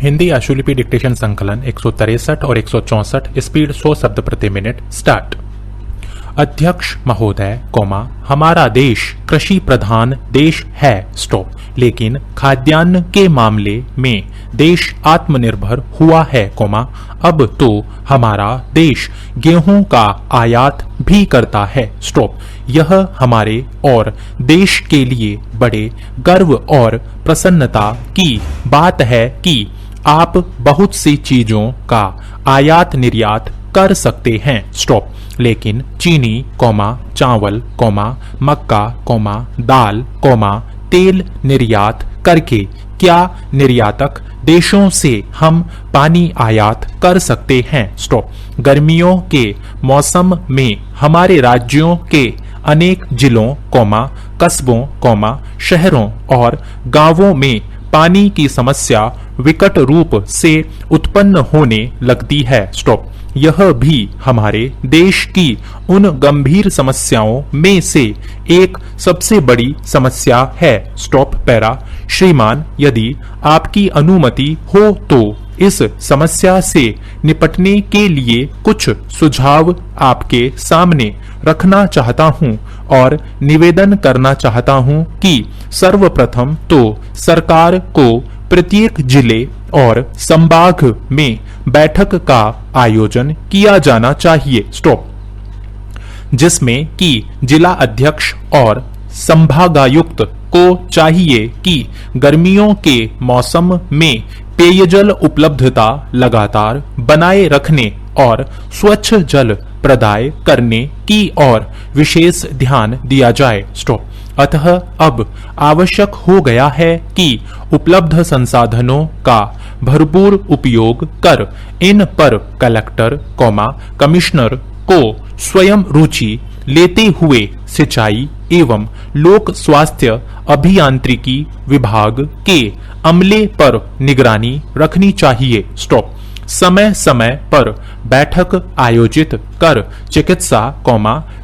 Hindi आशुलिपि dictation संकलन 163 और 164 speed 100 शब्द प्रति मिनट स्टार्ट। अध्यक्ष महोदय, हमारा देश कृषि प्रधान देश है स्टॉप, लेकिन खाद्यान्न के मामले में देश आत्मनिर्भर हुआ है अब तो हमारा देश गेहूं का आयात भी करता है स्टॉप। यह हमारे और देश के लिए बड़े गर्व और प्रसन्नता की बात है कि आप बहुत सी चीजों का आयात निर्यात कर सकते हैं स्टॉप, लेकिन चीनी चावल मक्का दाल तेल निर्यात करके क्या निर्यातक देशों से हम पानी आयात कर सकते हैं स्टॉप। गर्मियों के मौसम में हमारे राज्यों के अनेक जिलों कस्बों शहरों और गांवों में पानी की समस्या विकट रूप से उत्पन्न होने लगती है स्टॉप। यह भी हमारे देश की उन गंभीर समस्याओं में से एक सबसे बड़ी समस्या है स्टॉप पैरा। श्रीमान, यदि आपकी अनुमति हो तो इस समस्या से निपटने के लिए कुछ सुझाव आपके सामने रखना चाहता हूं और निवेदन करना चाहता हूं कि सर्वप्रथम तो सरकार को प्रत्येक जिले और संभाग में बैठक का आयोजन किया जाना चाहिए स्टॉप, जिसमें कि जिला अध्यक्ष और संभागायुक्त को चाहिए कि गर्मियों के मौसम में पेयजल उपलब्धता लगातार बनाए रखने और स्वच्छ जल प्रदाय करने की ओर विशेष ध्यान दिया जाए स्टॉप। अतः अब आवश्यक हो गया है कि उपलब्ध संसाधनों का भरपूर उपयोग कर इन पर कलेक्टर कमिश्नर को स्वयं रुचि लेते हुए सिंचाई एवं लोक स्वास्थ्य अभियांत्रिकी विभाग के अमले पर निगरानी रखनी चाहिए स्टॉप। समय समय पर बैठक आयोजित कर चिकित्सा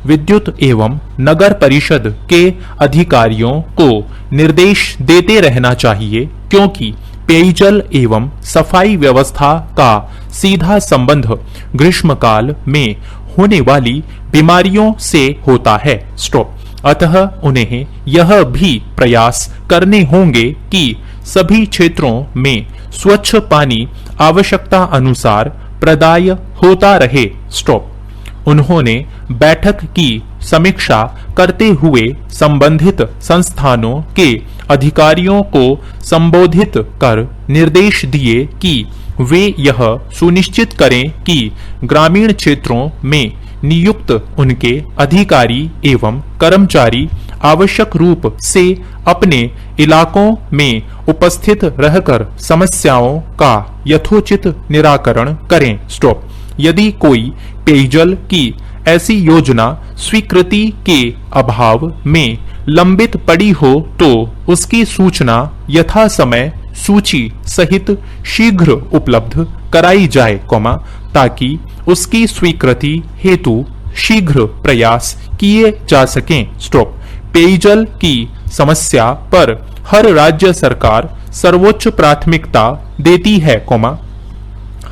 विद्युत एवं नगर परिषद के अधिकारियों को निर्देश देते रहना चाहिए, क्योंकि पेयजल एवं सफाई व्यवस्था का सीधा संबंध ग्रीष्मकाल में होने वाली बीमारियों से होता है स्टॉप। अतः उन्हें यह भी प्रयास करने होंगे कि सभी क्षेत्रों में स्वच्छ पानी आवश्यकता अनुसार प्रदाय होता रहे स्टॉप। उन्होंने बैठक की समीक्षा करते हुए संबंधित संस्थानों के अधिकारियों को संबोधित कर निर्देश दिए कि वे यह सुनिश्चित करें कि ग्रामीण क्षेत्रों में नियुक्त उनके अधिकारी एवं कर्मचारी आवश्यक रूप से अपने इलाकों में उपस्थित रहकर समस्याओं का यथोचित निराकरण करें स्टॉप। यदि कोई पेयजल की ऐसी योजना स्वीकृति के अभाव में लंबित पड़ी हो तो उसकी सूचना यथा समय सूची सहित शीघ्र उपलब्ध कराई जाए ताकि उसकी स्वीकृति हेतु शीघ्र प्रयास किए जा सकें स्टॉप। पेयजल की समस्या पर हर राज्य सरकार सर्वोच्च प्राथमिकता देती है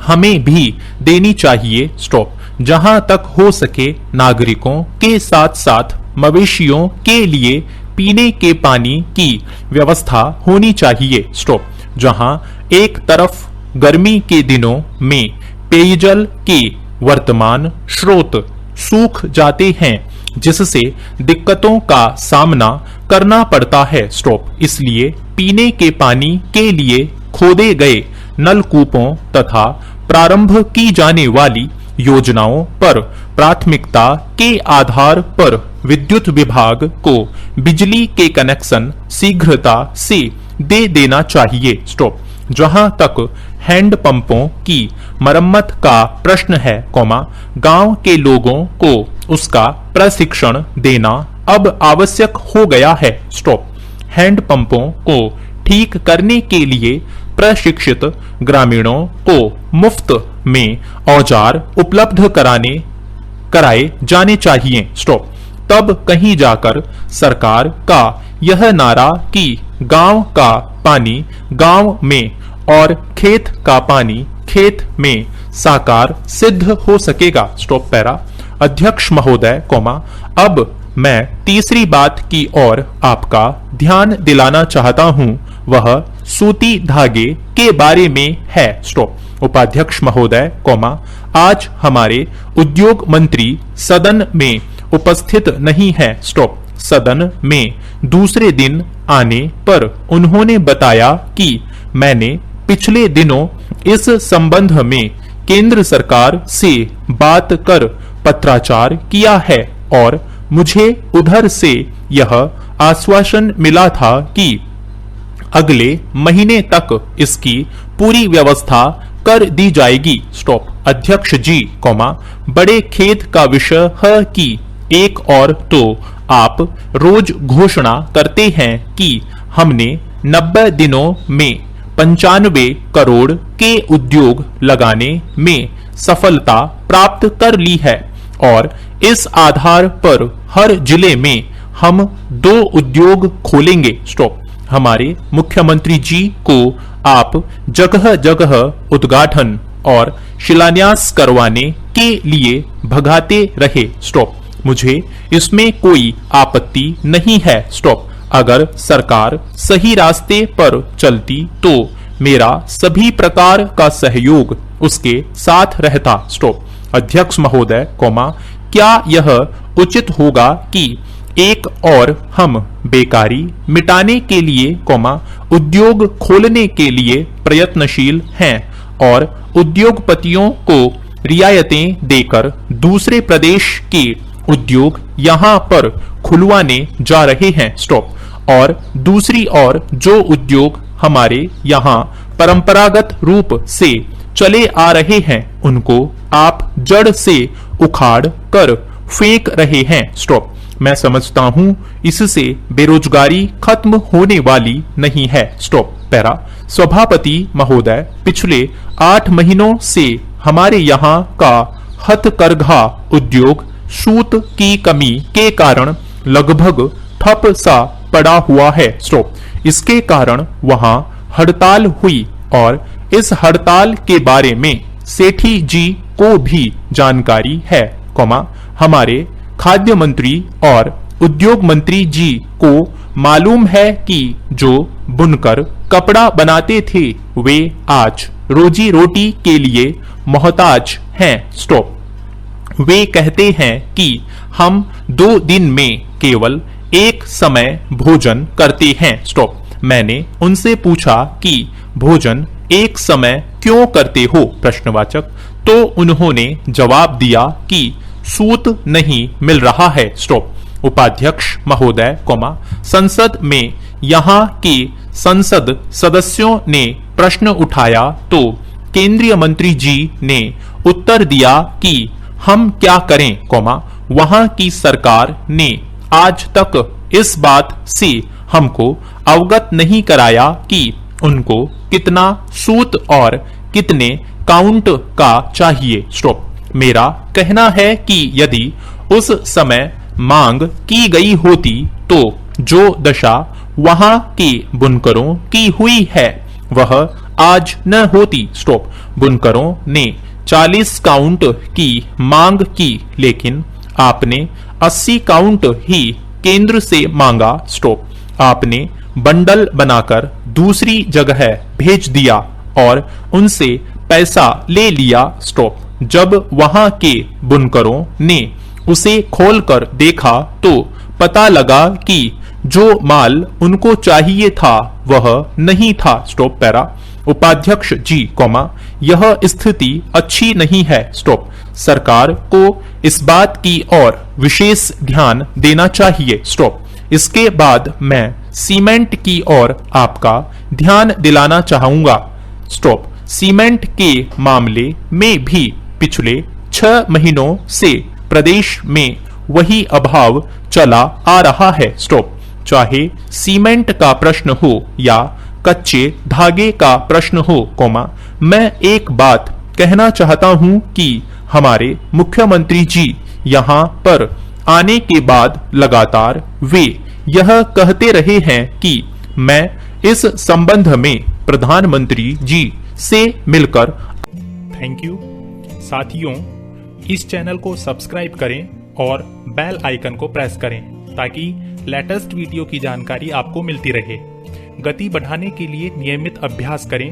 हमें भी देनी चाहिए स्टॉप। जहां तक हो सके नागरिकों के साथ साथ मवेशियों के लिए पीने के पानी की व्यवस्था होनी चाहिए स्टॉप। जहां एक तरफ गर्मी के दिनों में पेयजल के वर्तमान स्रोत सूख जाते हैं, जिससे दिक्कतों का सामना करना पड़ता है स्टॉप। इसलिए पीने के पानी के लिए खोदे गए नलकूपों तथा प्रारंभ की जाने वाली योजनाओं पर प्राथमिकता के आधार पर विद्युत विभाग को बिजली के कनेक्शन शीघ्रता से दे देना चाहिए स्टॉप। जहां तक हैंड पंपों की मरम्मत का प्रश्न है गांव के लोगों को उसका प्रशिक्षण देना अब आवश्यक हो गया है स्टॉप। हैंड पंपों को ठीक करने के लिए प्रशिक्षित ग्रामीणों को मुफ्त में औजार उपलब्ध कराए जाने चाहिए स्टॉप। तब कहीं जाकर सरकार का यह नारा कि गांव का पानी गांव में और खेत का पानी खेत में साकार सिद्ध हो सकेगा। Stop para. अध्यक्ष महोदय अब मैं तीसरी बात की ओर आपका ध्यान दिलाना चाहता हूं, वह सूती धागे के बारे में है। स्टॉप। उपाध्यक्ष महोदय आज हमारे उद्योग मंत्री सदन में उपस्थित नहीं है। स्टॉप। सदन में दूसरे दिन आने पर उन्होंने बताया कि मैंने पिछले दिनों इस संबंध में केंद्र सरकार से बात कर पत्राचार किया है और मुझे उधर से यह आश्वासन मिला था कि अगले महीने तक इसकी पूरी व्यवस्था कर दी जाएगी। स्टॉप। अध्यक्ष जी बड़े खेद का विषय है कि एक और तो आप रोज घोषणा करते हैं कि हमने 90 दिनों में 95 करोड़ के उद्योग लगाने में सफलता प्राप्त कर ली है और इस आधार पर हर जिले में हम 2 उद्योग खोलेंगे। स्टॉप। हमारे मुख्यमंत्री जी को आप जगह जगह उद्घाटन और शिलान्यास करवाने के लिए भगाते रहे। स्टॉप। मुझे इसमें कोई आपत्ति नहीं है। स्टॉप। अगर सरकार सही रास्ते पर चलती तो मेरा सभी प्रकार का सहयोग उसके साथ रहता। स्टॉप। अध्यक्ष महोदय क्या यह उचित होगा कि एक और हम बेकारी मिटाने के लिए उद्योग खोलने के लिए प्रयत्नशील हैं और उद्योगपतियों को रियायतें देकर दूसरे प्रदेश के उद्योग यहां पर खुलवाने जा रहे हैं। स्टॉप। और दूसरी ओर जो उद्योग हमारे यहां परंपरागत रूप से चले आ रहे हैं उनको आप जड़ से उखाड़ कर फेंक रहे हैं। स्टॉप। मैं समझता हूं इससे बेरोजगारी खत्म होने वाली नहीं है। Stop para. सभापति महोदय पिछले 8 महीनों से हमारे यहाँ का हथकरघा उद्योग सूत की कमी के कारण लगभग ठप सा पड़ा हुआ है। स्टॉप। इसके कारण वहां हड़ताल हुई और इस हड़ताल के बारे में सेठी जी को भी जानकारी है। हमारे खाद्य मंत्री और उद्योग मंत्री जी को मालूम है कि जो बुनकर कपड़ा बनाते थे वे आज रोजी रोटी के लिए मोहताज हैं। स्टॉप। वे कहते हैं कि हम 2 दिन में केवल एक समय भोजन करते हैं। स्टॉप। मैंने उनसे पूछा कि भोजन एक समय क्यों करते हो? प्रश्नवाचक। तो उन्होंने जवाब दिया कि सूत नहीं मिल रहा है। स्टॉप। उपाध्यक्ष महोदय संसद में यहाँ के संसद सदस्यों ने प्रश्न उठाया तो केंद्रीय मंत्री जी ने उत्तर दिया कि हम क्या करें, वहां की सरकार ने आज तक इस बात से हमको अवगत नहीं कराया कि उनको कितना सूत और कितने काउंट का चाहिए। स्टॉप। मेरा कहना है कि यदि उस समय मांग की गई होती तो जो दशा वहां के बुनकरों की हुई है वह आज न होती। स्टॉप। बुनकरों ने 40 काउंट की मांग की लेकिन आपने 80 काउंट ही केंद्र से मांगा। स्टॉप। आपने बंडल बनाकर दूसरी जगह भेज दिया और उनसे पैसा ले लिया। स्टॉप। जब वहां के बुनकरों ने उसे खोलकर देखा तो पता लगा कि जो माल उनको चाहिए था वह नहीं था। Stop para. उपाध्यक्ष जी यह स्थिति अच्छी नहीं है। स्टॉप। सरकार को इस बात की ओर विशेष ध्यान देना चाहिए। स्टॉप। इसके बाद मैं सीमेंट की ओर आपका ध्यान दिलाना चाहूंगा। स्टॉप। सीमेंट के मामले में भी पिछले 6 महीनों से प्रदेश में वही अभाव चला आ रहा है। स्टॉप। चाहे सीमेंट का प्रश्न हो या कच्चे धागे का प्रश्न हो, मैं एक बात कहना चाहता हूं कि हमारे मुख्यमंत्री जी यहां पर आने के बाद लगातार वे यह कहते रहे हैं कि मैं इस संबंध में प्रधानमंत्री जी से मिलकर। थैंक यू साथियों, इस चैनल को सब्सक्राइब करें और बेल आइकन को प्रेस करें ताकि लेटेस्ट वीडियो की जानकारी आपको मिलती रहे। गति बढ़ाने के लिए नियमित अभ्यास करें।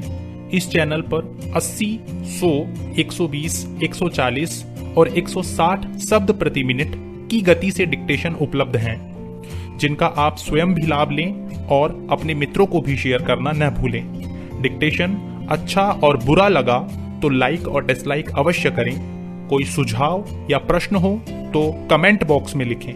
इस चैनल पर 80, 100, 120, 140 और 160 शब्द प्रति मिनट की गति से डिक्टेशन उपलब्ध हैं, जिनका आप स्वयं भी लाभ लें और अपने मित्रों को भी शेयर करना न भूलें। डिक्टेशन अच्छा और बुरा लगा तो लाइक और डिसलाइक अवश्य करें। कोई सुझाव या प्रश्न हो तो कमेंट बॉक्स में लिखें।